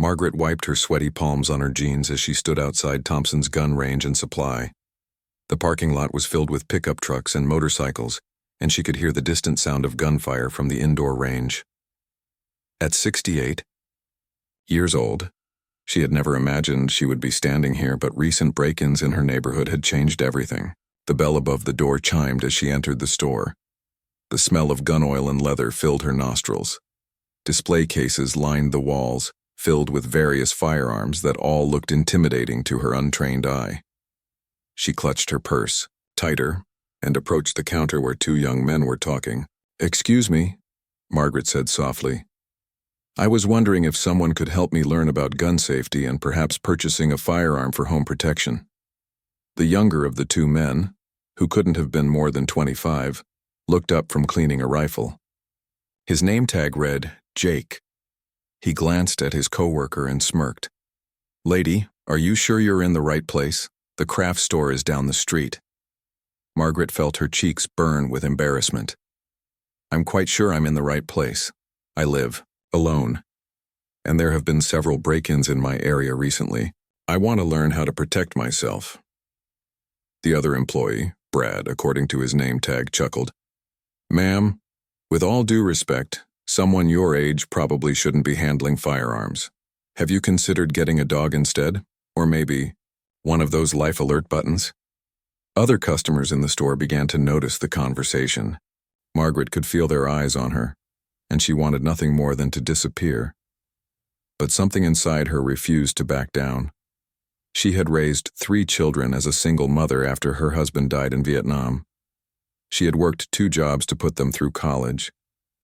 Margaret wiped her sweaty palms on her jeans as she stood outside Thompson's gun range and supply. The parking lot was filled with pickup trucks and motorcycles, and she could hear the distant sound of gunfire from the indoor range. At 68 years old, she had never imagined she would be standing here, but recent break-ins in her neighborhood had changed everything. The bell above the door chimed as she entered the store. The smell of gun oil and leather filled her nostrils. Display cases lined the walls, filled with various firearms that all looked intimidating to her untrained eye. She clutched her purse tighter and approached the counter where two young men were talking. "Excuse me," Margaret said softly. "I was wondering if someone could help me learn about gun safety and perhaps purchasing a firearm for home protection." The younger of the two men, who couldn't have been more than 25, looked up from cleaning a rifle. His name tag read, Jake. He glanced at his coworker and smirked. "Lady, are you sure you're in the right place? The craft store is down the street." Margaret felt her cheeks burn with embarrassment. "I'm quite sure I'm in the right place. I live alone, and there have been several break-ins in my area recently. I want to learn how to protect myself." The other employee, Brad, according to his name tag, chuckled. "Ma'am, with all due respect, someone your age probably shouldn't be handling firearms. Have you considered getting a dog instead? Or maybe one of those life alert buttons?" Other customers in the store began to notice the conversation. Margaret could feel their eyes on her, and she wanted nothing more than to disappear. But something inside her refused to back down. She had raised 3 children as a single mother after her husband died in Vietnam. She had worked 2 jobs to put them through college.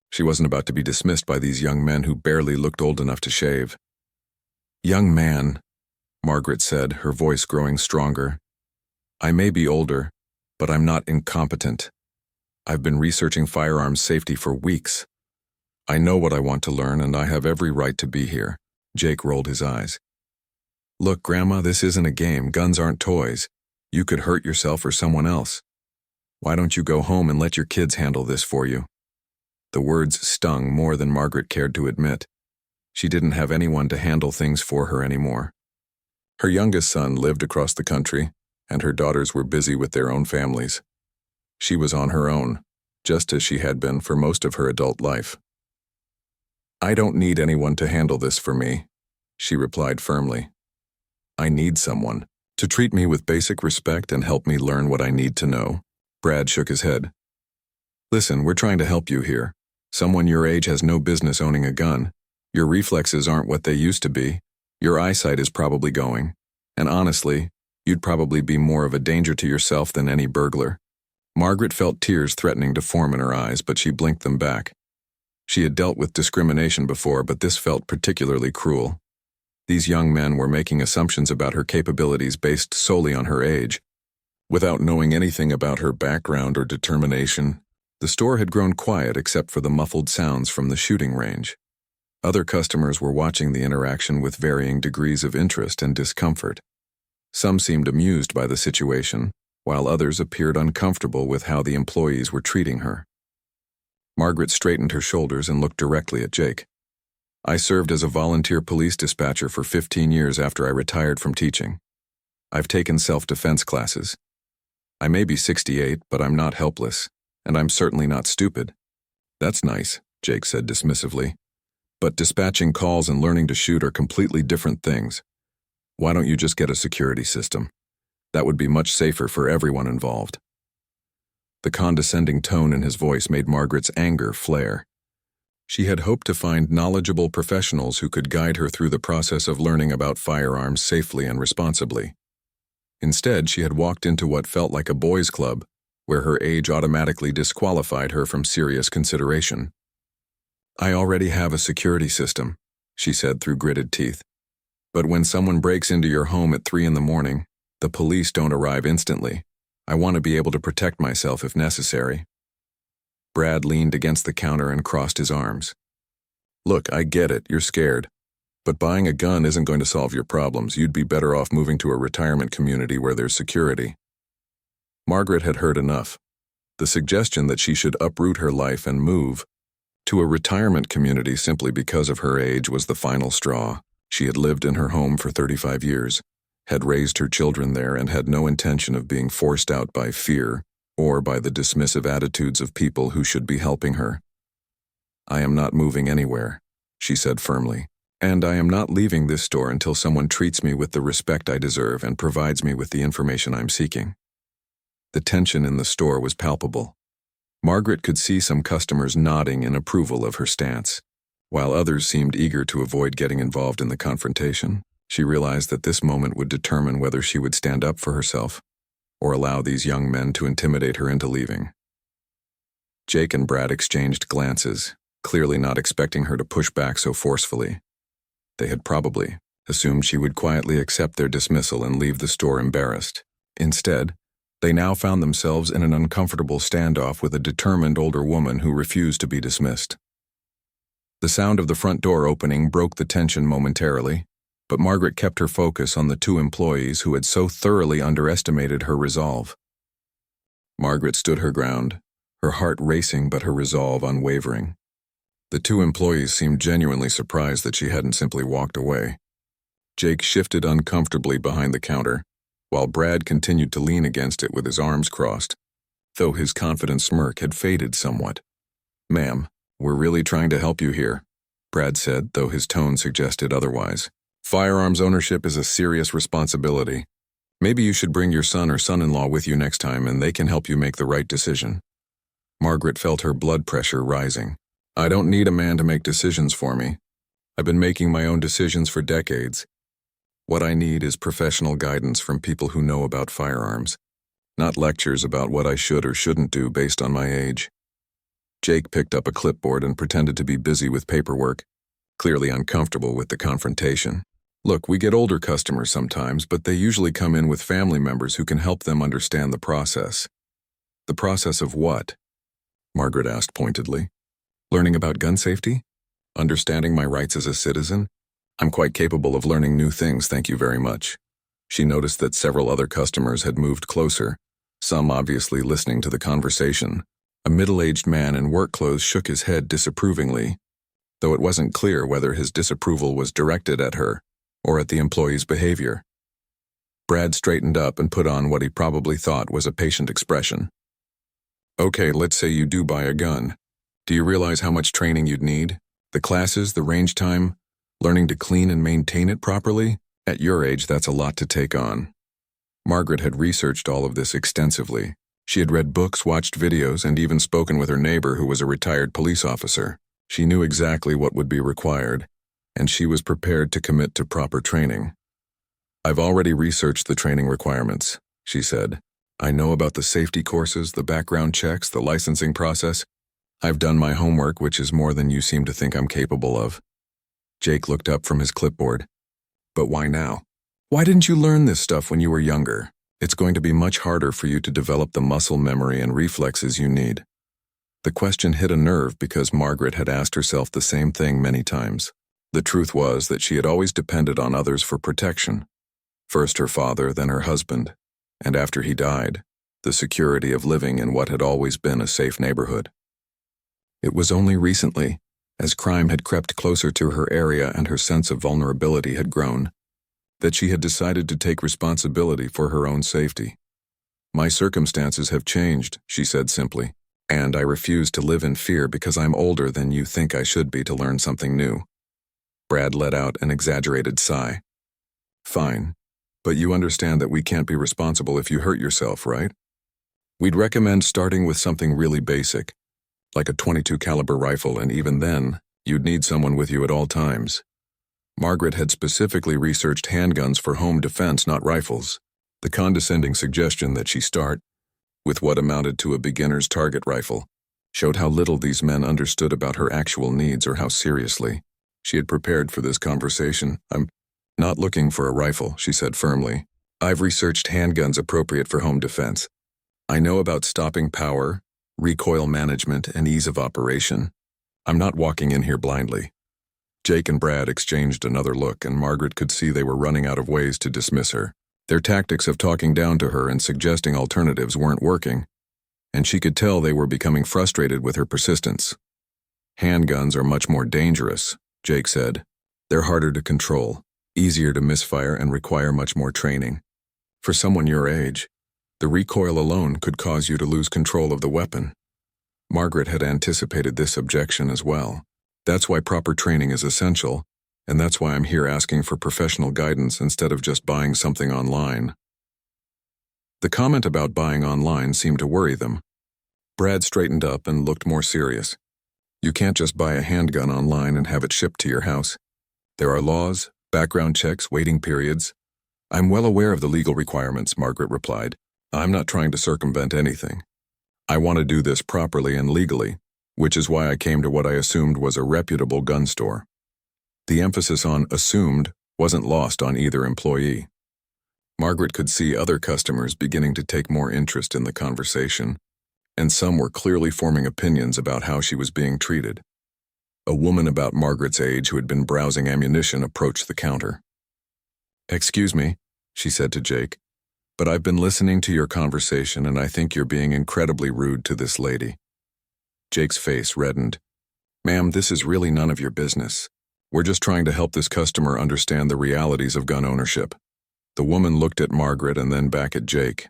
She wasn't about to be dismissed by these young men who barely looked old enough to shave. "Young man," Margaret said, her voice growing stronger, "I may be older, but I'm not incompetent. I've been researching firearms safety for weeks. I know what I want to learn, and I have every right to be here." Jake rolled his eyes. "Look, Grandma, this isn't a game. Guns aren't toys. You could hurt yourself or someone else. Why don't you go home and let your kids handle this for you?" The words stung more than Margaret cared to admit. She didn't have anyone to handle things for her anymore. Her youngest son lived across the country, and her daughters were busy with their own families. She was on her own, just as she had been for most of her adult life. "I don't need anyone to handle this for me," she replied firmly. "I need someone to treat me with basic respect and help me learn what I need to know." Brad shook his head. "Listen, we're trying to help you here. Someone your age has no business owning a gun. Your reflexes aren't what they used to be. Your eyesight is probably going. And honestly, you'd probably be more of a danger to yourself than any burglar." Margaret felt tears threatening to form in her eyes, but she blinked them back. She had dealt with discrimination before, but this felt particularly cruel. These young men were making assumptions about her capabilities based solely on her age. Without knowing anything about her background or determination, the store had grown quiet except for the muffled sounds from the shooting range. Other customers were watching the interaction with varying degrees of interest and discomfort. Some seemed amused by the situation, while others appeared uncomfortable with how the employees were treating her. Margaret straightened her shoulders and looked directly at Jake. "I served as a volunteer police dispatcher for 15 years after I retired from teaching. I've taken self-defense classes. I may be 68, but I'm not helpless, and I'm certainly not stupid." "That's nice," Jake said dismissively. "But dispatching calls and learning to shoot are completely different things. Why don't you just get a security system? That would be much safer for everyone involved." The condescending tone in his voice made Margaret's anger flare. She had hoped to find knowledgeable professionals who could guide her through the process of learning about firearms safely and responsibly. Instead, she had walked into what felt like a boys' club, where her age automatically disqualified her from serious consideration. "I already have a security system," she said through gritted teeth. "But when someone breaks into your home at 3 in the morning, the police don't arrive instantly. I want to be able to protect myself if necessary." Brad leaned against the counter and crossed his arms. "Look, I get it, you're scared. But buying a gun isn't going to solve your problems. You'd be better off moving to a retirement community where there's security." Margaret had heard enough. The suggestion that she should uproot her life and move to a retirement community simply because of her age was the final straw. She had lived in her home for 35 years, had raised her children there, and had no intention of being forced out by fear or by the dismissive attitudes of people who should be helping her. "I am not moving anywhere," she said firmly, "and I am not leaving this store until someone treats me with the respect I deserve and provides me with the information I'm seeking." The tension in the store was palpable. Margaret could see some customers nodding in approval of her stance, while others seemed eager to avoid getting involved in the confrontation. She realized that this moment would determine whether she would stand up for herself or allow these young men to intimidate her into leaving. Jake and Brad exchanged glances, clearly not expecting her to push back so forcefully. They had probably assumed she would quietly accept their dismissal and leave the store embarrassed. Instead, they now found themselves in an uncomfortable standoff with a determined older woman who refused to be dismissed. The sound of the front door opening broke the tension momentarily, but Margaret kept her focus on the two employees who had so thoroughly underestimated her resolve. Margaret stood her ground, her heart racing but her resolve unwavering. The two employees seemed genuinely surprised that she hadn't simply walked away. Jake shifted uncomfortably behind the counter, while Brad continued to lean against it with his arms crossed, though his confident smirk had faded somewhat. "Ma'am, we're really trying to help you here," Brad said, though his tone suggested otherwise. "Firearms ownership is a serious responsibility. Maybe you should bring your son or son-in-law with you next time and they can help you make the right decision." Margaret felt her blood pressure rising. "I don't need a man to make decisions for me. I've been making my own decisions for decades. What I need is professional guidance from people who know about firearms, not lectures about what I should or shouldn't do based on my age." Jake picked up a clipboard and pretended to be busy with paperwork, clearly uncomfortable with the confrontation. "Look, we get older customers sometimes, but they usually come in with family members who can help them understand the process." "The process of what?" Margaret asked pointedly. "Learning about gun safety? Understanding my rights as a citizen? I'm quite capable of learning new things, thank you very much." She noticed that several other customers had moved closer, some obviously listening to the conversation. A middle-aged man in work clothes shook his head disapprovingly, though it wasn't clear whether his disapproval was directed at her or at the employee's behavior. Brad straightened up and put on what he probably thought was a patient expression. "Okay, let's say you do buy a gun. Do you realize how much training you'd need? The classes, the range time, learning to clean and maintain it properly? At your age, that's a lot to take on." Margaret had researched all of this extensively. She had read books, watched videos, and even spoken with her neighbor who was a retired police officer. She knew exactly what would be required, and she was prepared to commit to proper training. "I've already researched the training requirements," she said. "I know about the safety courses, the background checks, the licensing process. I've done my homework, which is more than you seem to think I'm capable of." Jake looked up from his clipboard. "But why now? Why didn't you learn this stuff when you were younger? It's going to be much harder for you to develop the muscle memory and reflexes you need." The question hit a nerve because Margaret had asked herself the same thing many times. The truth was that she had always depended on others for protection. First her father, then her husband, and after he died, the security of living in what had always been a safe neighborhood. It was only recently, as crime had crept closer to her area and her sense of vulnerability had grown, that she had decided to take responsibility for her own safety. "My circumstances have changed," she said simply, "and I refuse to live in fear because I'm older than you think I should be to learn something new." Brad let out an exaggerated sigh. "Fine, but you understand that we can't be responsible if you hurt yourself, right? We'd recommend starting with something really basic, like a .22 caliber rifle, and even then, you'd need someone with you at all times." Margaret had specifically researched handguns for home defense, not rifles. The condescending suggestion that she start with what amounted to a beginner's target rifle showed how little these men understood about her actual needs or how seriously she had prepared for this conversation. "I'm not looking for a rifle," she said firmly. "I've researched handguns appropriate for home defense. I know about stopping power, recoil management, and ease of operation. I'm not walking in here blindly." Jake and Brad exchanged another look, and Margaret could see they were running out of ways to dismiss her. Their tactics of talking down to her and suggesting alternatives weren't working, and she could tell they were becoming frustrated with her persistence. "Handguns are much more dangerous," Jake said. They're harder to control, easier to misfire, and require much more training. For someone your age, the recoil alone could cause you to lose control of the weapon. Margaret had anticipated this objection as well. That's why proper training is essential, and that's why I'm here asking for professional guidance instead of just buying something online. The comment about buying online seemed to worry them. Brad straightened up and looked more serious. You can't just buy a handgun online and have it shipped to your house. There are laws, background checks, waiting periods. I'm well aware of the legal requirements, Margaret replied. I'm not trying to circumvent anything. I want to do this properly and legally, which is why I came to what I assumed was a reputable gun store. The emphasis on assumed wasn't lost on either employee. Margaret could see other customers beginning to take more interest in the conversation, and some were clearly forming opinions about how she was being treated. A woman about Margaret's age who had been browsing ammunition approached the counter. "Excuse me," she said to Jake, "but I've been listening to your conversation and I think you're being incredibly rude to this lady." Jake's face reddened. "Ma'am, this is really none of your business. We're just trying to help this customer understand the realities of gun ownership." The woman looked at Margaret and then back at Jake.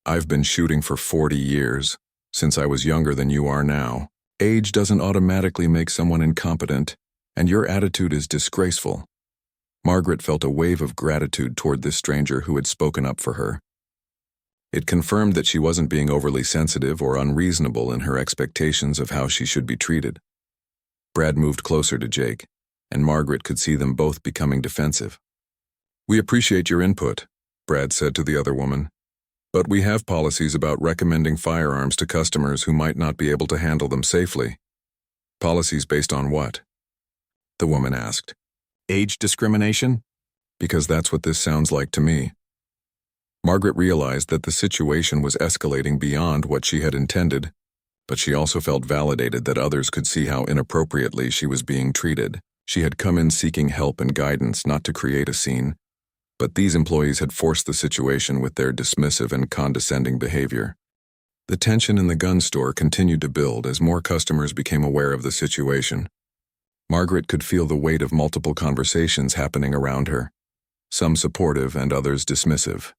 "I've been shooting for 40 years, since I was younger than you are now. Age doesn't automatically make someone incompetent, and your attitude is disgraceful." Margaret felt a wave of gratitude toward this stranger who had spoken up for her. It confirmed that she wasn't being overly sensitive or unreasonable in her expectations of how she should be treated. Brad moved closer to Jake, and Margaret could see them both becoming defensive. "We appreciate your input," Brad said to the other woman, "but we have policies about recommending firearms to customers who might not be able to handle them safely." "Policies based on what?" the woman asked. "Age discrimination? Because that's what this sounds like to me." Margaret realized that the situation was escalating beyond what she had intended, but she also felt validated that others could see how inappropriately she was being treated. She had come in seeking help and guidance, not to create a scene, but these employees had forced the situation with their dismissive and condescending behavior. The tension in the gun store continued to build as more customers became aware of the situation. Margaret could feel the weight of multiple conversations happening around her, some supportive and others dismissive.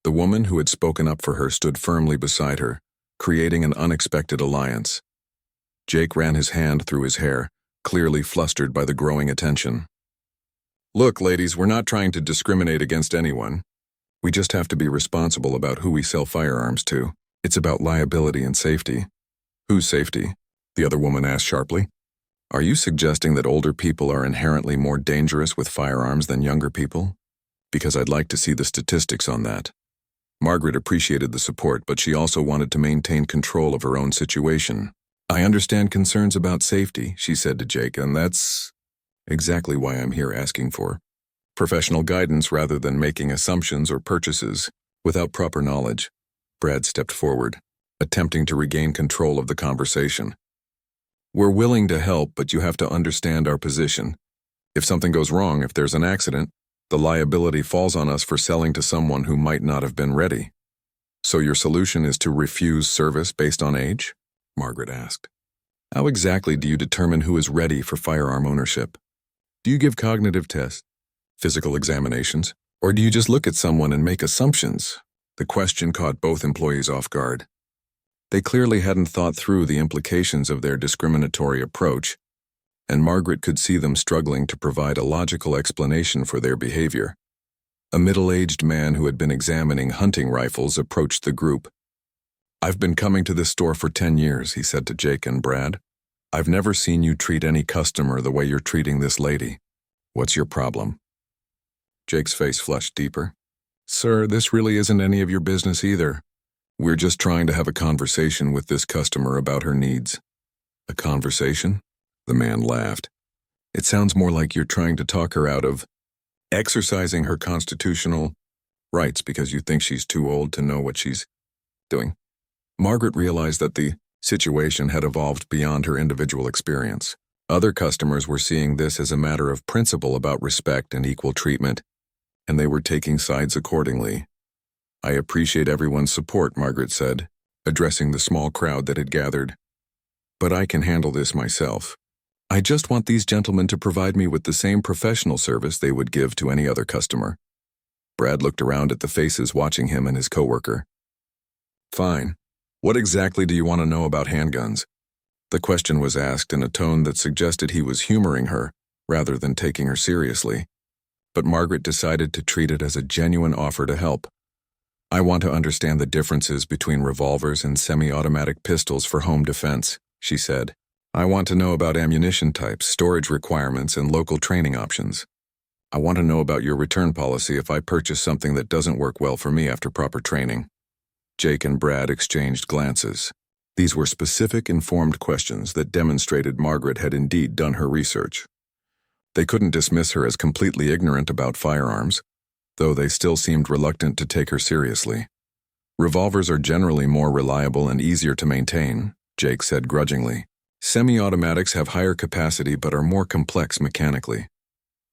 The woman who had spoken up for her stood firmly beside her, creating an unexpected alliance. Jake ran his hand through his hair, clearly flustered by the growing attention. "Look, ladies, we're not trying to discriminate against anyone. We just have to be responsible about who we sell firearms to. It's about liability and safety." "Whose safety?" the other woman asked sharply. "Are you suggesting that older people are inherently more dangerous with firearms than younger people? Because I'd like to see the statistics on that." Margaret appreciated the support, but she also wanted to maintain control of her own situation. "I understand concerns about safety," she said to Jake, "and that's exactly why I'm here asking for professional guidance rather than making assumptions or purchases without proper knowledge." Brad stepped forward, attempting to regain control of the conversation. "We're willing to help, but you have to understand our position. If something goes wrong, if there's an accident, the liability falls on us for selling to someone who might not have been ready." "So your solution is to refuse service based on age?" Margaret asked. "How exactly do you determine who is ready for firearm ownership? Do you give cognitive tests, physical examinations, or do you just look at someone and make assumptions?" The question caught both employees off guard. They clearly hadn't thought through the implications of their discriminatory approach, and Margaret could see them struggling to provide a logical explanation for their behavior. A middle-aged man who had been examining hunting rifles approached the group. "I've been coming to this store for 10 years, he said to Jake and Brad. "I've never seen you treat any customer the way you're treating this lady. What's your problem?" Jake's face flushed deeper. "Sir, this really isn't any of your business either. We're just trying to have a conversation with this customer about her needs." "A conversation?" The man laughed. "It sounds more like you're trying to talk her out of exercising her constitutional rights because you think she's too old to know what she's doing." Margaret realized that the situation had evolved beyond her individual experience. Other customers were seeing this as a matter of principle about respect and equal treatment, and they were taking sides accordingly. "I appreciate everyone's support," Margaret said, addressing the small crowd that had gathered. "But I can handle this myself. I just want these gentlemen to provide me with the same professional service they would give to any other customer. Brad looked around at the faces watching him and his coworker. Fine. What exactly do you want to know about handguns? The question was asked in a tone that suggested he was humoring her rather than taking her seriously. But Margaret decided to treat it as a genuine offer to help. I want to understand the differences between revolvers and semi-automatic pistols for home defense, she said. I want to know about ammunition types, storage requirements, and local training options. I want to know about your return policy if I purchase something that doesn't work well for me after proper training. Jake and Brad exchanged glances. These were specific, informed questions that demonstrated Margaret had indeed done her research. They couldn't dismiss her as completely ignorant about firearms, though they still seemed reluctant to take her seriously. Revolvers are generally more reliable and easier to maintain, Jake said grudgingly. Semi-automatics have higher capacity but are more complex mechanically.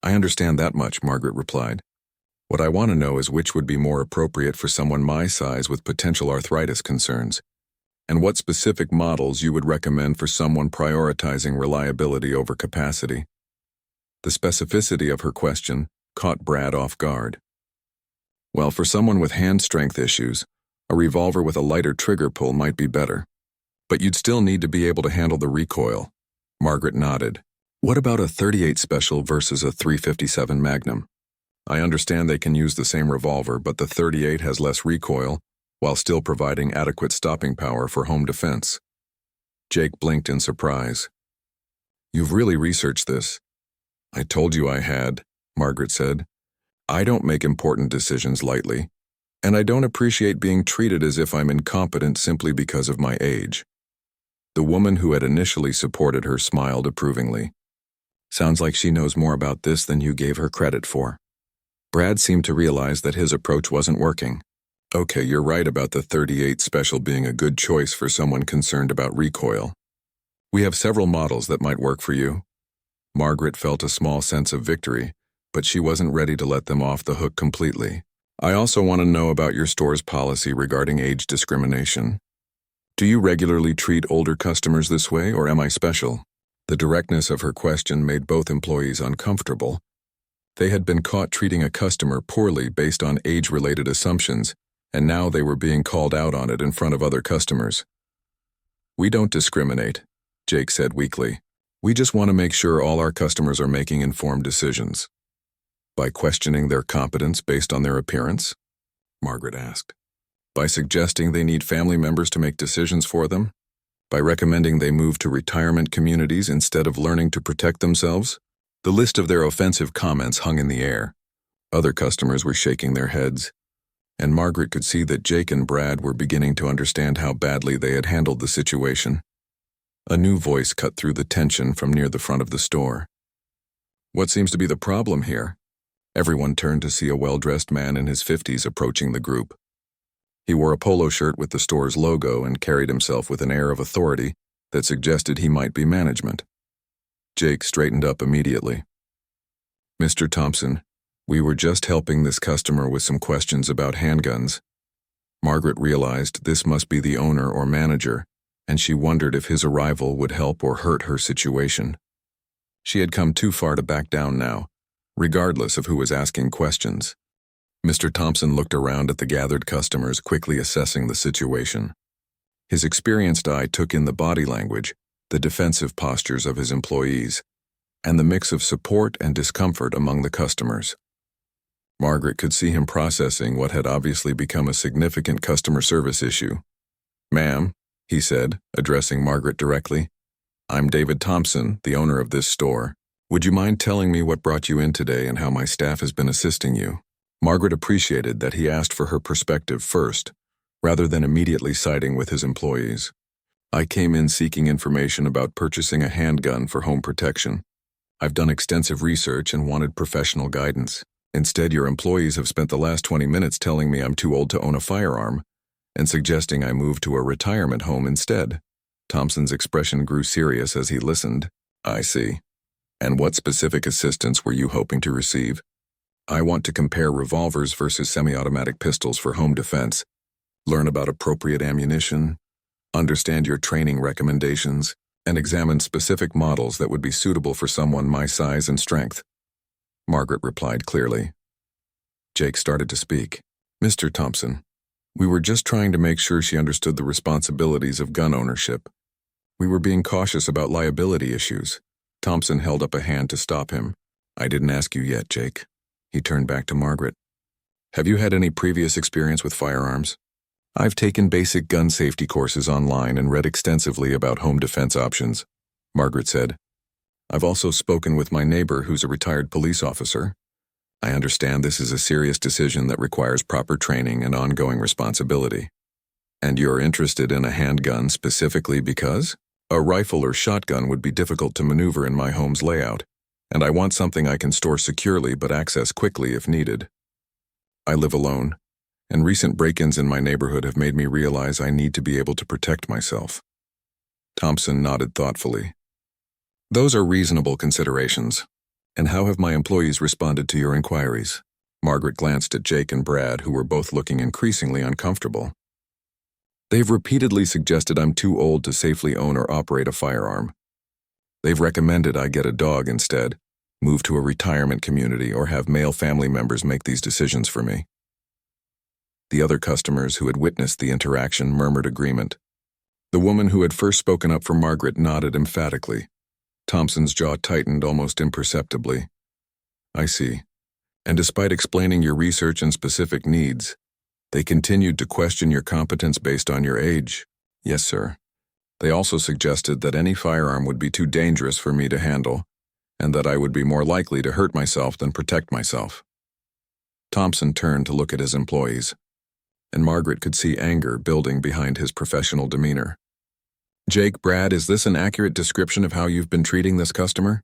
I understand that much, Margaret replied. What I want to know is which would be more appropriate for someone my size with potential arthritis concerns, and what specific models you would recommend for someone prioritizing reliability over capacity. The specificity of her question caught Brad off guard. Well, for someone with hand strength issues, a revolver with a lighter trigger pull might be better. But you'd still need to be able to handle the recoil. Margaret nodded. What about a .38 Special versus a .357 Magnum? I understand they can use the same revolver, but the .38 has less recoil, while still providing adequate stopping power for home defense. Jake blinked in surprise. You've really researched this. I told you I had, Margaret said. I don't make important decisions lightly, and I don't appreciate being treated as if I'm incompetent simply because of my age. The woman who had initially supported her smiled approvingly. Sounds like she knows more about this than you gave her credit for. Brad seemed to realize that his approach wasn't working. Okay, you're right about the .38 Special being a good choice for someone concerned about recoil. We have several models that might work for you. Margaret felt a small sense of victory, but she wasn't ready to let them off the hook completely. I also want to know about your store's policy regarding age discrimination. Do you regularly treat older customers this way, or am I special? The directness of her question made both employees uncomfortable. They had been caught treating a customer poorly based on age-related assumptions, and now they were being called out on it in front of other customers. We don't discriminate, Jake said weakly. We just want to make sure all our customers are making informed decisions. By questioning their competence based on their appearance? Margaret asked. By suggesting they need family members to make decisions for them? By recommending they move to retirement communities instead of learning to protect themselves? The list of their offensive comments hung in the air. Other customers were shaking their heads, and Margaret could see that Jake and Brad were beginning to understand how badly they had handled the situation. A new voice cut through the tension from near the front of the store. What seems to be the problem here? Everyone turned to see a well-dressed man in his 50s approaching the group. He wore a polo shirt with the store's logo and carried himself with an air of authority that suggested he might be management. Jake straightened up immediately. Mr. Thompson, we were just helping this customer with some questions about handguns. Margaret realized this must be the owner or manager, and she wondered if his arrival would help or hurt her situation. She had come too far to back down now, regardless of who was asking questions. Mr. Thompson looked around at the gathered customers, quickly assessing the situation. His experienced eye took in the body language, the defensive postures of his employees, and the mix of support and discomfort among the customers. Margaret could see him processing what had obviously become a significant customer service issue. Ma'am, he said, addressing Margaret directly, I'm David Thompson, the owner of this store. Would you mind telling me what brought you in today and how my staff has been assisting you? Margaret appreciated that he asked for her perspective first, rather than immediately siding with his employees. I came in seeking information about purchasing a handgun for home protection. I've done extensive research and wanted professional guidance. Instead, your employees have spent the last 20 minutes telling me I'm too old to own a firearm and suggesting I move to a retirement home instead. Thompson's expression grew serious as he listened. I see. And what specific assistance were you hoping to receive? I want to compare revolvers versus semi-automatic pistols for home defense, learn about appropriate ammunition, understand your training recommendations, and examined specific models that would be suitable for someone my size and strength. Margaret replied clearly. Jake started to speak. Mr. Thompson, we were just trying to make sure she understood the responsibilities of gun ownership. We were being cautious about liability issues. Thompson held up a hand to stop him. I didn't ask you yet, Jake. He turned back to Margaret. Have you had any previous experience with firearms? I've taken basic gun safety courses online and read extensively about home defense options, Margaret said. I've also spoken with my neighbor who's a retired police officer. I understand this is a serious decision that requires proper training and ongoing responsibility. And you're interested in a handgun specifically because? A rifle or shotgun would be difficult to maneuver in my home's layout, and I want something I can store securely but access quickly if needed. I live alone, and recent break-ins in my neighborhood have made me realize I need to be able to protect myself. Thompson nodded thoughtfully. Those are reasonable considerations. And how have my employees responded to your inquiries? Margaret glanced at Jake and Brad, who were both looking increasingly uncomfortable. They've repeatedly suggested I'm too old to safely own or operate a firearm. They've recommended I get a dog instead, move to a retirement community, or have male family members make these decisions for me. The other customers who had witnessed the interaction murmured agreement. The woman who had first spoken up for Margaret nodded emphatically. Thompson's jaw tightened almost imperceptibly. I see. And despite explaining your research and specific needs, they continued to question your competence based on your age. Yes, sir. They also suggested that any firearm would be too dangerous for me to handle, and that I would be more likely to hurt myself than protect myself. Thompson turned to look at his employees, and Margaret could see anger building behind his professional demeanor. Jake, Brad, is this an accurate description of how you've been treating this customer?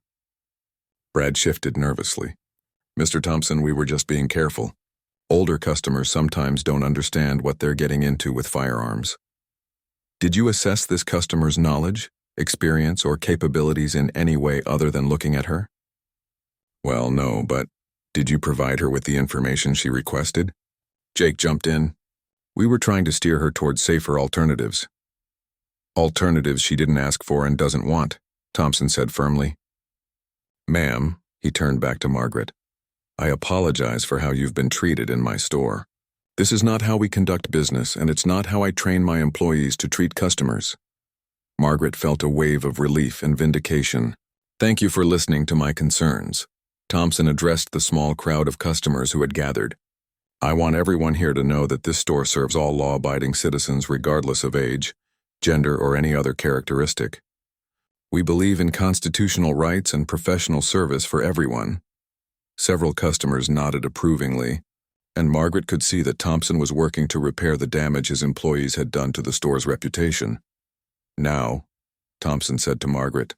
Brad shifted nervously. Mr. Thompson, we were just being careful. Older customers sometimes don't understand what they're getting into with firearms. Did you assess this customer's knowledge, experience, or capabilities in any way other than looking at her? Well, no, but did you provide her with the information she requested? Jake jumped in. We were trying to steer her towards safer alternatives. Alternatives she didn't ask for and doesn't want, Thompson said firmly. Ma'am, he turned back to Margaret. I apologize for how you've been treated in my store. This is not how we conduct business, and it's not how I train my employees to treat customers. Margaret felt a wave of relief and vindication. Thank you for listening to my concerns. Thompson addressed the small crowd of customers who had gathered. I want everyone here to know that this store serves all law-abiding citizens regardless of age, gender, or any other characteristic. We believe in constitutional rights and professional service for everyone. Several customers nodded approvingly, and Margaret could see that Thompson was working to repair the damage his employees had done to the store's reputation. Now, Thompson said to Margaret,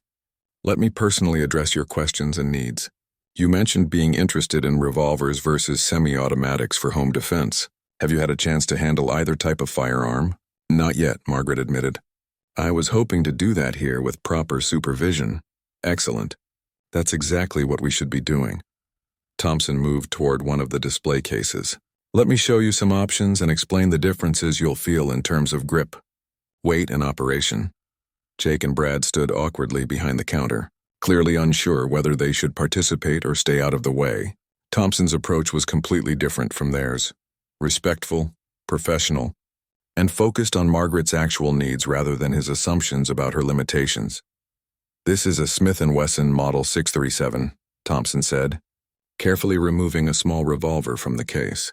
let me personally address your questions and needs. You mentioned being interested in revolvers versus semi-automatics for home defense. Have you had a chance to handle either type of firearm? Not yet, Margaret admitted. I was hoping to do that here with proper supervision. Excellent. That's exactly what we should be doing. Thompson moved toward one of the display cases. Let me show you some options and explain the differences you'll feel in terms of grip, weight, and operation. Jake and Brad stood awkwardly behind the counter, clearly unsure whether they should participate or stay out of the way. Thompson's approach was completely different from theirs. Respectful, professional, and focused on Margaret's actual needs rather than his assumptions about her limitations. This is a Smith & Wesson Model 637, Thompson said, carefully removing a small revolver from the case.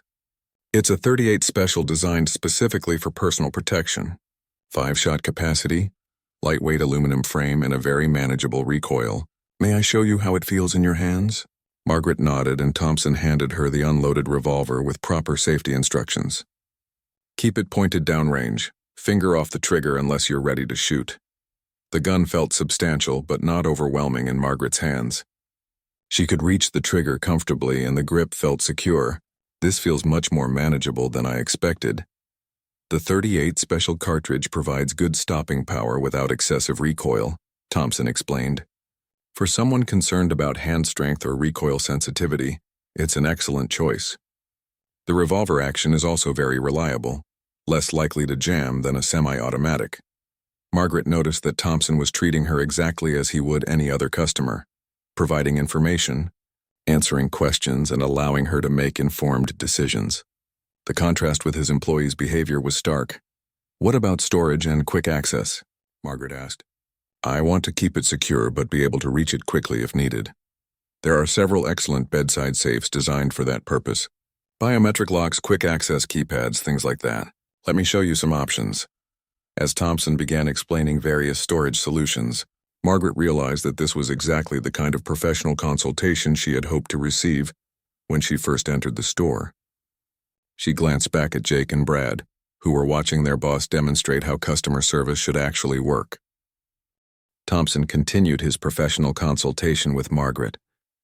It's a .38 special designed specifically for personal protection. 5-shot capacity, lightweight aluminum frame, and a very manageable recoil. May I show you how it feels in your hands? Margaret nodded, and Thompson handed her the unloaded revolver with proper safety instructions. Keep it pointed downrange. Finger off the trigger unless you're ready to shoot. The gun felt substantial but not overwhelming in Margaret's hands. She could reach the trigger comfortably and the grip felt secure. This feels much more manageable than I expected. The .38 special cartridge provides good stopping power without excessive recoil, Thompson explained. For someone concerned about hand strength or recoil sensitivity, it's an excellent choice. The revolver action is also very reliable, less likely to jam than a semi-automatic. Margaret noticed that Thompson was treating her exactly as he would any other customer, providing information, answering questions, and allowing her to make informed decisions. The contrast with his employees' behavior was stark. "What about storage and quick access?" Margaret asked. "I want to keep it secure but be able to reach it quickly if needed. There are several excellent bedside safes designed for that purpose. Biometric locks, quick access keypads, things like that. Let me show you some options." As Thompson began explaining various storage solutions, Margaret realized that this was exactly the kind of professional consultation she had hoped to receive when she first entered the store. She glanced back at Jake and Brad, who were watching their boss demonstrate how customer service should actually work. Thompson continued his professional consultation with Margaret,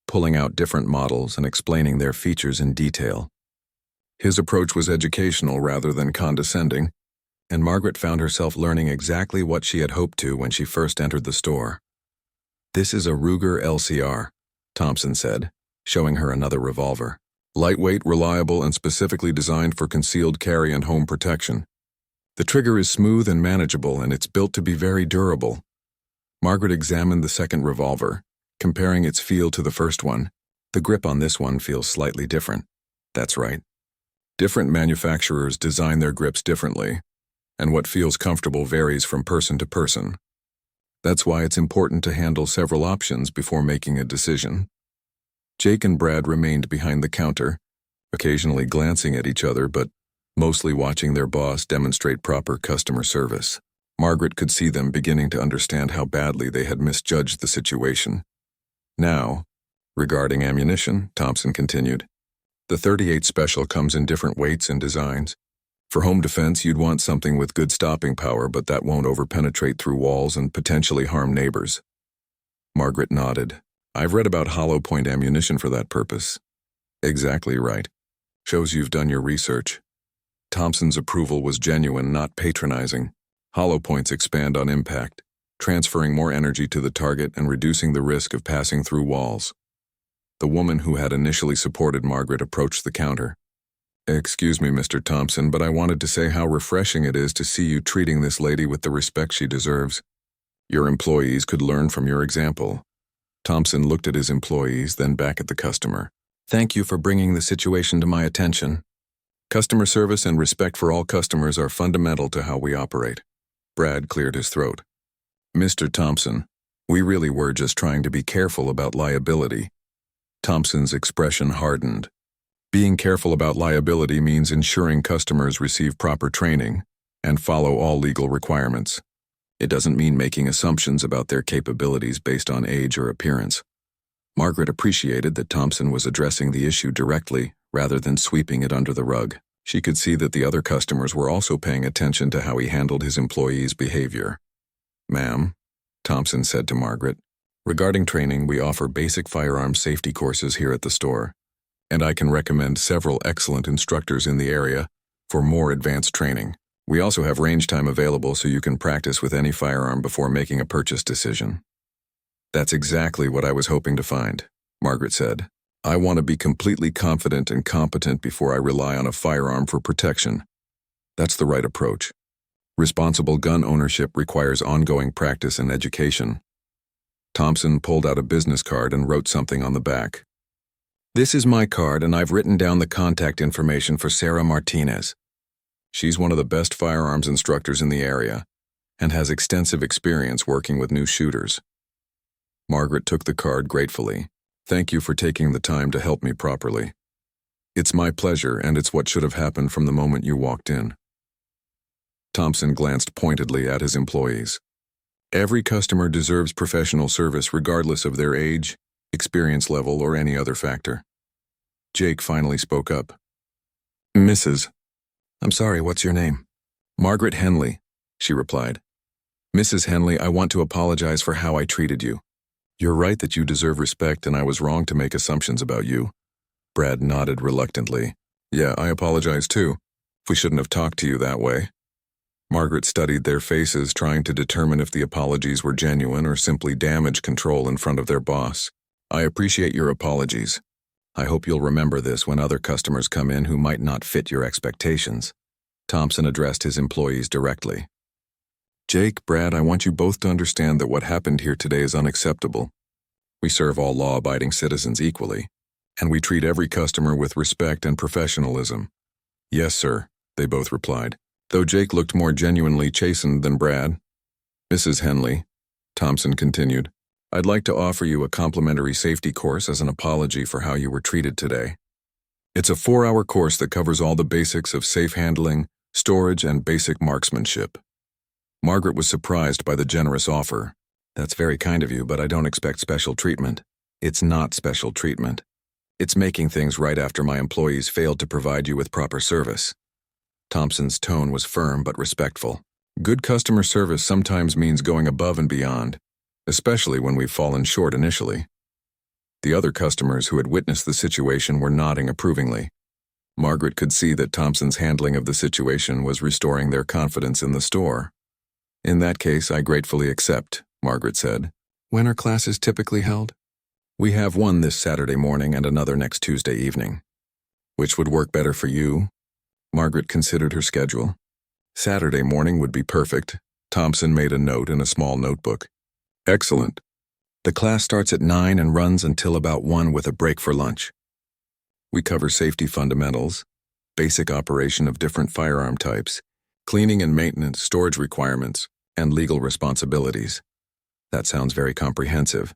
pulling out different models and explaining their features in detail. His approach was educational rather than condescending, and Margaret found herself learning exactly what she had hoped to when she first entered the store. "This is a Ruger LCR," Thompson said, showing her another revolver. "Lightweight, reliable, and specifically designed for concealed carry and home protection. The trigger is smooth and manageable, and it's built to be very durable." Margaret examined the second revolver, comparing its feel to the first one. "The grip on this one feels slightly different." "That's right. Different manufacturers design their grips differently, and what feels comfortable varies from person to person. That's why it's important to handle several options before making a decision." Jake and Brad remained behind the counter, occasionally glancing at each other but mostly watching their boss demonstrate proper customer service. Margaret could see them beginning to understand how badly they had misjudged the situation. "Now, regarding ammunition," Thompson continued, "the .38 Special comes in different weights and designs. For home defense, you'd want something with good stopping power, but that won't overpenetrate through walls and potentially harm neighbors." Margaret nodded. "I've read about hollow point ammunition for that purpose." "Exactly right. Shows you've done your research." Thompson's approval was genuine, not patronizing. Hollow points expand on impact, transferring more energy to the target and reducing the risk of passing through walls. The woman who had initially supported Margaret approached the counter. "Excuse me, Mr. Thompson, but I wanted to say how refreshing it is to see you treating this lady with the respect she deserves. Your employees could learn from your example." Thompson looked at his employees, then back at the customer. "Thank you for bringing the situation to my attention. Customer service and respect for all customers are fundamental to how we operate." Brad cleared his throat. "Mr. Thompson, we really were just trying to be careful about liability." Thompson's expression hardened. Being careful about liability means ensuring customers receive proper training and follow all legal requirements. It doesn't mean making assumptions about their capabilities based on age or appearance. Margaret appreciated that Thompson was addressing the issue directly rather than sweeping it under the rug. She could see that the other customers were also paying attention to how he handled his employees' behavior. "Ma'am," Thompson said to Margaret, "regarding training, we offer basic firearm safety courses here at the store, and I can recommend several excellent instructors in the area for more advanced training. We also have range time available so you can practice with any firearm before making a purchase decision." "That's exactly what I was hoping to find," Margaret said. "I want to be completely confident and competent before I rely on a firearm for protection. That's the right approach. Responsible gun ownership requires ongoing practice and education." Thompson pulled out a business card and wrote something on the back. "This is my card, and I've written down the contact information for Sarah Martinez. She's one of the best firearms instructors in the area and has extensive experience working with new shooters." Margaret took the card gratefully. "Thank you for taking the time to help me properly. It's my pleasure, and it's what should have happened from the moment you walked in." Thompson glanced pointedly at his employees. "Every customer deserves professional service regardless of their age, experience level, or any other factor." Jake finally spoke up. "Mrs. I'm sorry, what's your name?" "Margaret Henley," she replied. "Mrs. Henley, I want to apologize for how I treated you. You're right that you deserve respect, and I was wrong to make assumptions about you." Brad nodded reluctantly. "Yeah, I apologize too. We shouldn't have talked to you that way." Margaret studied their faces, trying to determine if the apologies were genuine or simply damage control in front of their boss. "I appreciate your apologies. I hope you'll remember this when other customers come in who might not fit your expectations." Thompson addressed his employees directly. Jake, Brad, I want you both to understand that what happened here today is unacceptable. We serve all law-abiding citizens equally, and we treat every customer with respect and professionalism. Yes, sir, they both replied, though Jake looked more genuinely chastened than Brad. Mrs. Henley, Thompson continued, I'd like to offer you a complimentary safety course as an apology for how you were treated today. It's a 4-hour course that covers all the basics of safe handling, storage, and basic marksmanship. Margaret was surprised by the generous offer. That's very kind of you, but I don't expect special treatment. It's not special treatment. It's making things right after my employees failed to provide you with proper service. Thompson's tone was firm but respectful. Good customer service sometimes means going above and beyond, especially when we've fallen short initially. The other customers who had witnessed the situation were nodding approvingly. Margaret could see that Thompson's handling of the situation was restoring their confidence in the store. In that case, I gratefully accept, Margaret said. When are classes typically held? We have one this Saturday morning and another next Tuesday evening. Which would work better for you? Margaret considered her schedule. Saturday morning would be perfect. Thompson made a note in a small notebook. Excellent. The class starts at 9 and runs until about 1 with a break for lunch. We cover safety fundamentals, basic operation of different firearm types, cleaning and maintenance, storage requirements, and legal responsibilities. That sounds very comprehensive.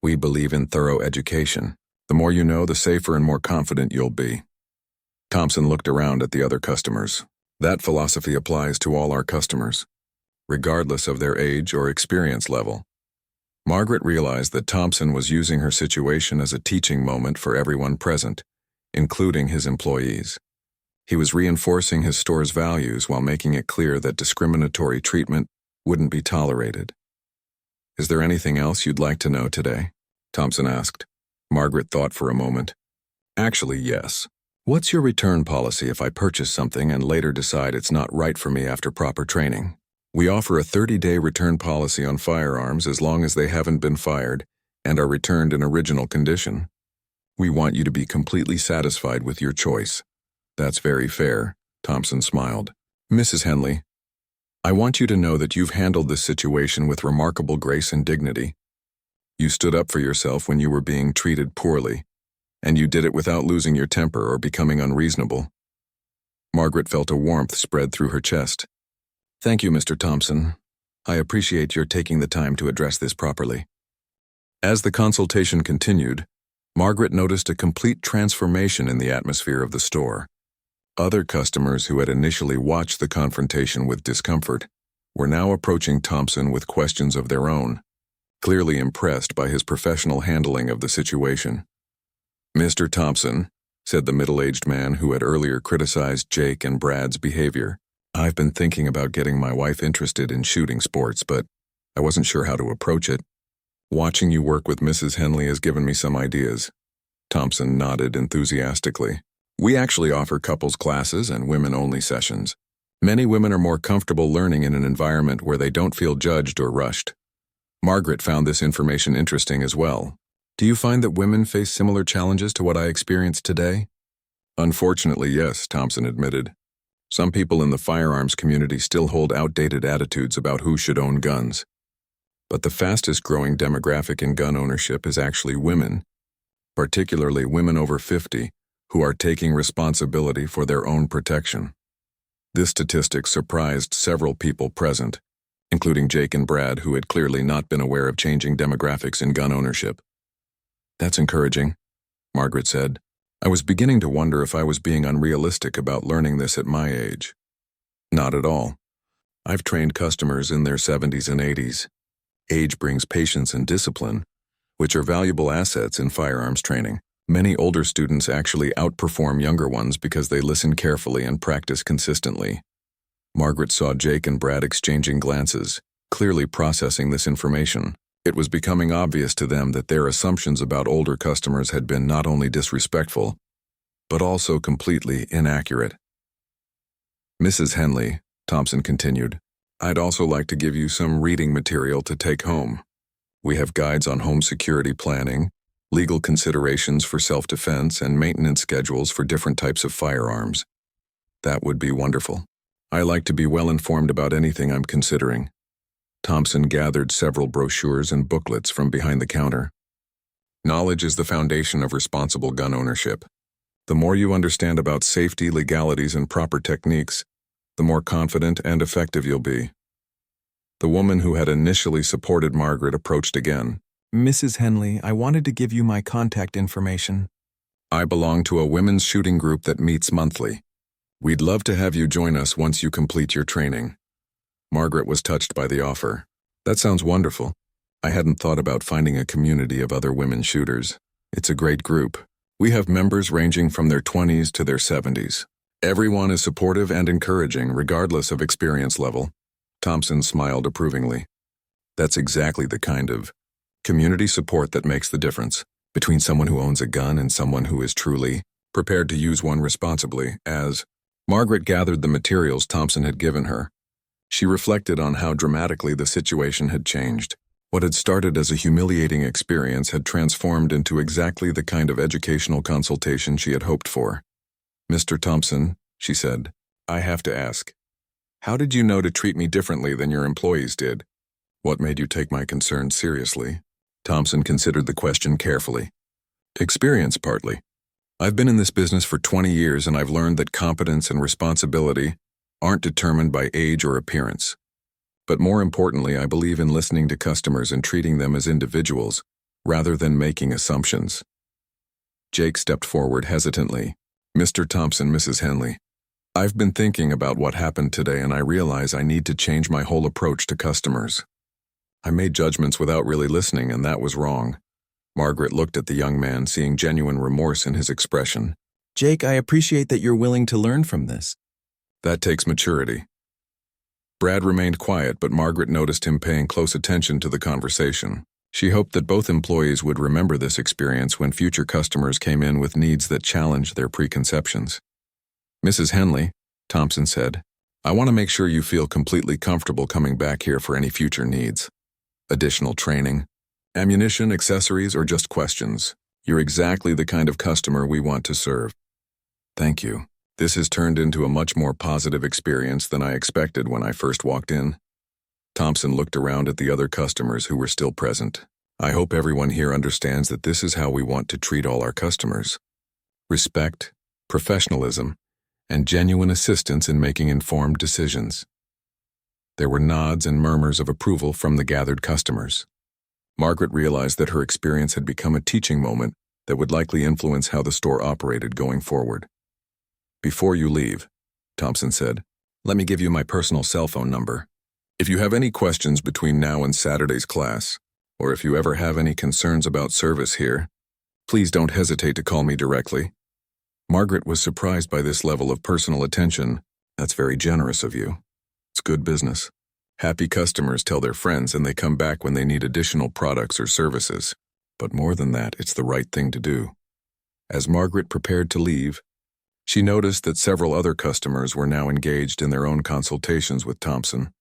We believe in thorough education. The more you know, the safer and more confident you'll be. Thompson looked around at the other customers. That philosophy applies to all our customers, regardless of their age or experience level. Margaret realized that Thompson was using her situation as a teaching moment for everyone present, including his employees. He was reinforcing his store's values while making it clear that discriminatory treatment wouldn't be tolerated. Is there anything else you'd like to know today? Thompson asked. Margaret thought for a moment. Actually, yes. What's your return policy if I purchase something and later decide it's not right for me after proper training? We offer a 30-day return policy on firearms as long as they haven't been fired and are returned in original condition. We want you to be completely satisfied with your choice. That's very fair, Thompson smiled. Mrs. Henley, I want you to know that you've handled this situation with remarkable grace and dignity. You stood up for yourself when you were being treated poorly, and you did it without losing your temper or becoming unreasonable. Margaret felt a warmth spread through her chest. Thank you, Mr. Thompson. I appreciate your taking the time to address this properly. As the consultation continued, Margaret noticed a complete transformation in the atmosphere of the store. Other customers who had initially watched the confrontation with discomfort were now approaching Thompson with questions of their own, clearly impressed by his professional handling of the situation. Mr. Thompson, said the middle-aged man who had earlier criticized Jake and Brad's behavior, I've been thinking about getting my wife interested in shooting sports, but I wasn't sure how to approach it. Watching you work with Mrs. Henley has given me some ideas. Thompson nodded enthusiastically. We actually offer couples classes and women-only sessions. Many women are more comfortable learning in an environment where they don't feel judged or rushed. Margaret found this information interesting as well. Do you find that women face similar challenges to what I experienced today? Unfortunately, yes, Thompson admitted. Some people in the firearms community still hold outdated attitudes about who should own guns. But the fastest-growing demographic in gun ownership is actually women, particularly women over 50, who are taking responsibility for their own protection. This statistic surprised several people present, including Jake and Brad, who had clearly not been aware of changing demographics in gun ownership. That's encouraging, Margaret said. I was beginning to wonder if I was being unrealistic about learning this at my age. Not at all. I've trained customers in their 70s and 80s. Age brings patience and discipline, which are valuable assets in firearms training. Many older students actually outperform younger ones because they listen carefully and practice consistently. Margaret saw Jake and Brad exchanging glances, clearly processing this information. It was becoming obvious to them that their assumptions about older customers had been not only disrespectful, but also completely inaccurate. Mrs. Henley, Thompson continued, I'd also like to give you some reading material to take home. We have guides on home security planning, legal considerations for self-defense, and maintenance schedules for different types of firearms. That would be wonderful. I like to be well informed about anything I'm considering. Thompson gathered several brochures and booklets from behind the counter. Knowledge is the foundation of responsible gun ownership. The more you understand about safety, legalities, and proper techniques, the more confident and effective you'll be. The woman who had initially supported Margaret approached again. Mrs. Henley, I wanted to give you my contact information. I belong to a women's shooting group that meets monthly. We'd love to have you join us once you complete your training. Margaret was touched by the offer. That sounds wonderful. I hadn't thought about finding a community of other women shooters. It's a great group. We have members ranging from their 20s to their 70s. Everyone is supportive and encouraging, regardless of experience level. Thompson smiled approvingly. That's exactly the kind of community support that makes the difference between someone who owns a gun and someone who is truly prepared to use one responsibly. As Margaret gathered the materials Thompson had given her, she reflected on how dramatically the situation had changed. What had started as a humiliating experience had transformed into exactly the kind of educational consultation she had hoped for. "Mr. Thompson," she said, "I have to ask, how did you know to treat me differently than your employees did? What made you take my concerns seriously?" Thompson considered the question carefully. "Experience, partly. I've been in this business for 20 years and I've learned that competence and responsibility aren't determined by age or appearance. But more importantly, I believe in listening to customers and treating them as individuals, rather than making assumptions." Jake stepped forward hesitantly. "Mr. Thompson, Mrs. Henley, I've been thinking about what happened today and I realize I need to change my whole approach to customers. I made judgments without really listening and that was wrong." Margaret looked at the young man, seeing genuine remorse in his expression. Jake, I appreciate that you're willing to learn from this. That takes maturity. Brad remained quiet, but Margaret noticed him paying close attention to the conversation. She hoped that both employees would remember this experience when future customers came in with needs that challenged their preconceptions. "Mrs. Henley," Thompson said, "I want to make sure you feel completely comfortable coming back here for any future needs. Additional training, ammunition, accessories, or just questions. You're exactly the kind of customer we want to serve." "Thank you. This has turned into a much more positive experience than I expected when I first walked in." Thompson looked around at the other customers who were still present. "I hope everyone here understands that this is how we want to treat all our customers. Respect, professionalism, and genuine assistance in making informed decisions." There were nods and murmurs of approval from the gathered customers. Margaret realized that her experience had become a teaching moment that would likely influence how the store operated going forward. "Before you leave," Thompson said, "let me give you my personal cell phone number. If you have any questions between now and Saturday's class, or if you ever have any concerns about service here, please don't hesitate to call me directly." Margaret was surprised by this level of personal attention. "That's very generous of you. It's good business. Happy customers tell their friends and they come back when they need additional products or services. But more than that, it's the right thing to do." As Margaret prepared to leave, she noticed that several other customers were now engaged in their own consultations with Thompson,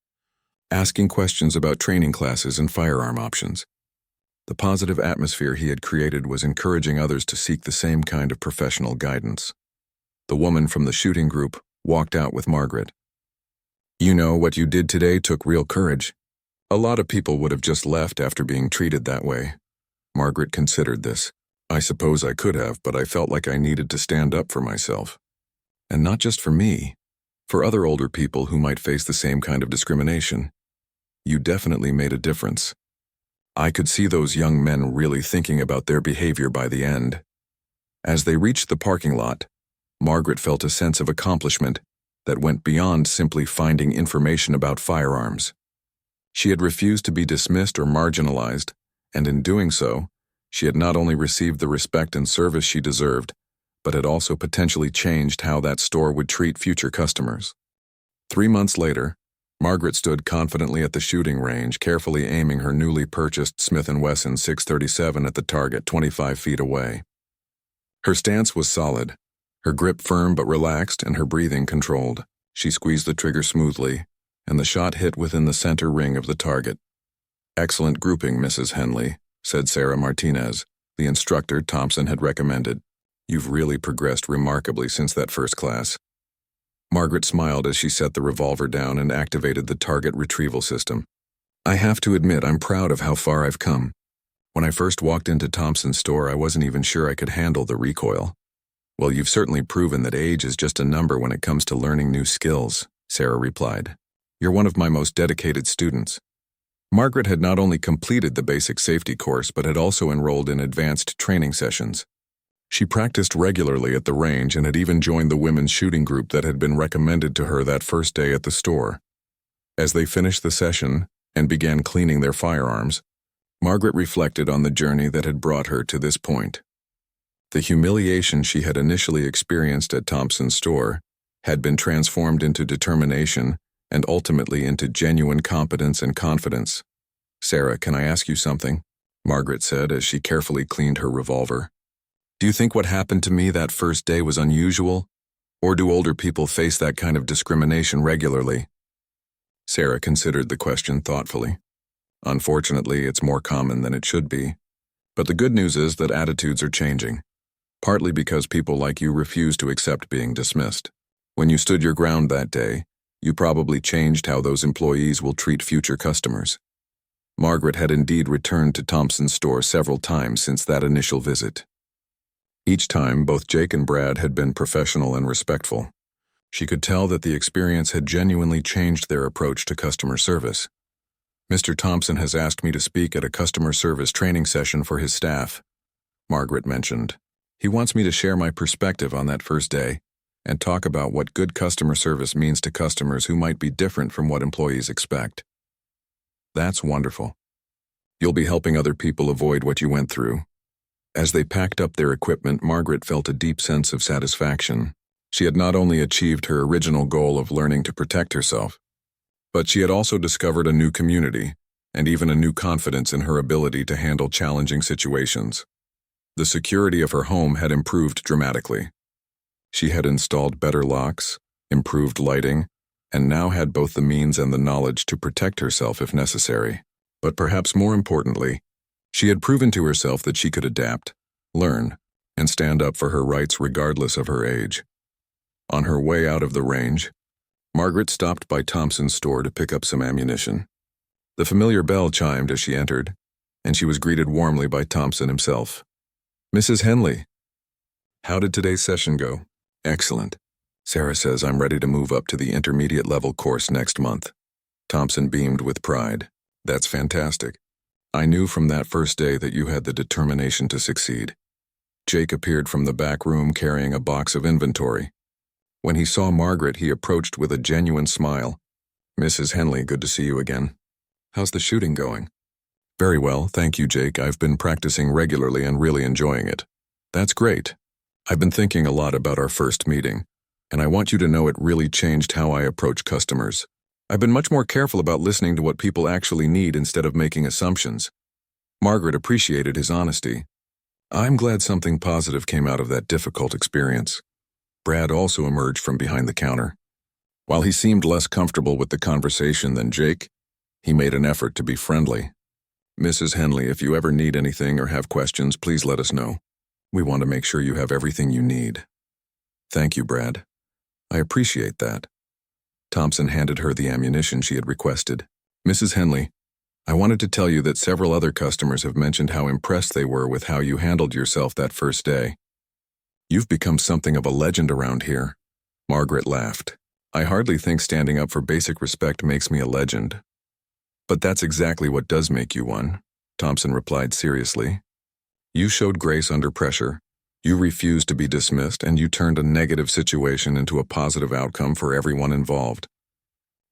asking questions about training classes and firearm options. The positive atmosphere he had created was encouraging others to seek the same kind of professional guidance. The woman from the shooting group walked out with Margaret. "You know, what you did today took real courage. A lot of people would have just left after being treated that way." Margaret considered this. "I suppose I could have, but I felt like I needed to stand up for myself. And not just for me, for other older people who might face the same kind of discrimination. You definitely made a difference." I could see those young men really thinking about their behavior by the end. As they reached the parking lot, Margaret felt a sense of accomplishment that went beyond simply finding information about firearms. She had refused to be dismissed or marginalized, and in doing so, she had not only received the respect and service she deserved, but had also potentially changed how that store would treat future customers. 3 months later, Margaret stood confidently at the shooting range, carefully aiming her newly purchased Smith & Wesson 637 at the target 25 feet away. Her stance was solid, her grip firm but relaxed, and her breathing controlled. She squeezed the trigger smoothly, and the shot hit within the center ring of the target. "Excellent grouping, Mrs. Henley," said Sarah Martinez, the instructor Thompson had recommended. "You've really progressed remarkably since that first class." Margaret smiled as she set the revolver down and activated the target retrieval system. I have to admit, I'm proud of how far I've come. When I first walked into Thompson's store, I wasn't even sure I could handle the recoil. Well, you've certainly proven that age is just a number when it comes to learning new skills, Sarah replied. You're one of my most dedicated students. Margaret had not only completed the basic safety course, but had also enrolled in advanced training sessions. She practiced regularly at the range and had even joined the women's shooting group that had been recommended to her that first day at the store. As they finished the session and began cleaning their firearms, Margaret reflected on the journey that had brought her to this point. The humiliation she had initially experienced at Thompson's store had been transformed into determination and ultimately into genuine competence and confidence. Sarah, can I ask you something? Margaret said as she carefully cleaned her revolver. Do you think what happened to me that first day was unusual? Or do older people face that kind of discrimination regularly? Sarah considered the question thoughtfully. Unfortunately, it's more common than it should be. But the good news is that attitudes are changing, partly because people like you refuse to accept being dismissed. When you stood your ground that day, you probably changed how those employees will treat future customers. Margaret had indeed returned to Thompson's store several times since that initial visit. Each time, both Jake and Brad had been professional and respectful. She could tell that the experience had genuinely changed their approach to customer service. Mr. Thompson has asked me to speak at a customer service training session for his staff, Margaret mentioned. He wants me to share my perspective on that first day and talk about what good customer service means to customers who might be different from what employees expect. That's wonderful. You'll be helping other people avoid what you went through. As they packed up their equipment, Margaret felt a deep sense of satisfaction. She had not only achieved her original goal of learning to protect herself, but she had also discovered a new community and even a new confidence in her ability to handle challenging situations. The security of her home had improved dramatically. She had installed better locks, improved lighting, and now had both the means and the knowledge to protect herself if necessary. But perhaps more importantly, she had proven to herself that she could adapt, learn, and stand up for her rights regardless of her age. On her way out of the range, Margaret stopped by Thompson's store to pick up some ammunition. The familiar bell chimed as she entered, and she was greeted warmly by Thompson himself. Mrs. Henley, how did today's session go? Excellent. Sarah says I'm ready to move up to the intermediate level course next month. Thompson beamed with pride. That's fantastic. I knew from that first day that you had the determination to succeed. Jake appeared from the back room carrying a box of inventory. When he saw Margaret, he approached with a genuine smile. Mrs. Henley, good to see you again. How's the shooting going? Very well, thank you, Jake. I've been practicing regularly and really enjoying it. That's great. I've been thinking a lot about our first meeting, and I want you to know it really changed how I approach customers. I've been much more careful about listening to what people actually need instead of making assumptions. Margaret appreciated his honesty. I'm glad something positive came out of that difficult experience. Brad also emerged from behind the counter. While he seemed less comfortable with the conversation than Jake, he made an effort to be friendly. Mrs. Henley, if you ever need anything or have questions, please let us know. We want to make sure you have everything you need. Thank you, Brad. I appreciate that. Thompson handed her the ammunition she had requested. Mrs. Henley, I wanted to tell you that several other customers have mentioned how impressed they were with how you handled yourself that first day. You've become something of a legend around here. Margaret laughed. I hardly think standing up for basic respect makes me a legend. But that's exactly what does make you one, Thompson replied seriously. You showed grace under pressure. You refused to be dismissed, and you turned a negative situation into a positive outcome for everyone involved.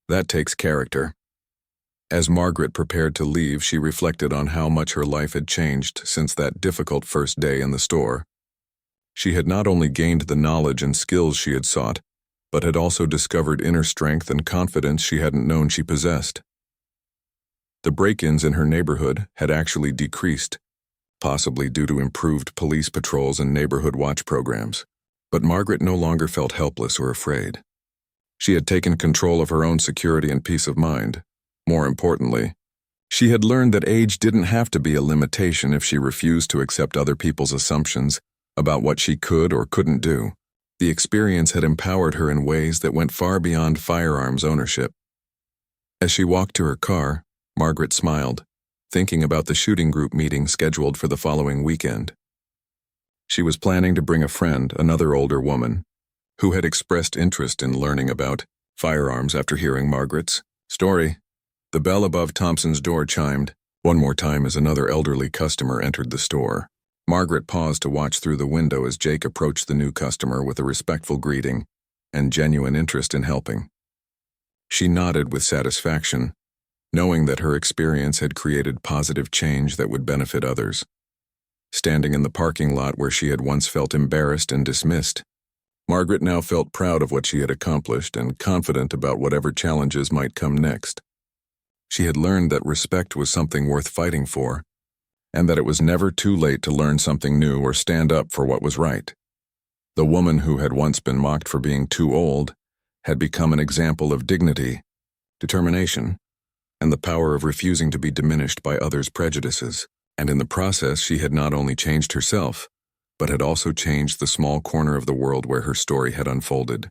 That takes character. As Margaret prepared to leave, she reflected on how much her life had changed since that difficult first day in the store. She had not only gained the knowledge and skills she had sought, but had also discovered inner strength and confidence she hadn't known she possessed. The break-ins in her neighborhood had actually decreased, possibly due to improved police patrols and neighborhood watch programs. But Margaret no longer felt helpless or afraid. She had taken control of her own security and peace of mind. More importantly, she had learned that age didn't have to be a limitation if she refused to accept other people's assumptions about what she could or couldn't do. The experience had empowered her in ways that went far beyond firearms ownership. As she walked to her car, Margaret smiled, thinking about the shooting group meeting scheduled for the following weekend. She was planning to bring a friend, another older woman, who had expressed interest in learning about firearms after hearing Margaret's story. The bell above Thompson's door chimed one more time as another elderly customer entered the store. Margaret paused to watch through the window as Jake approached the new customer with a respectful greeting and genuine interest in helping. She nodded with satisfaction, knowing that her experience had created positive change that would benefit others. Standing in the parking lot where she had once felt embarrassed and dismissed, Margaret now felt proud of what she had accomplished and confident about whatever challenges might come next. She had learned that respect was something worth fighting for, and that it was never too late to learn something new or stand up for what was right. The woman who had once been mocked for being too old had become an example of dignity, determination, and the power of refusing to be diminished by others' prejudices. And in the process, she had not only changed herself, but had also changed the small corner of the world where her story had unfolded.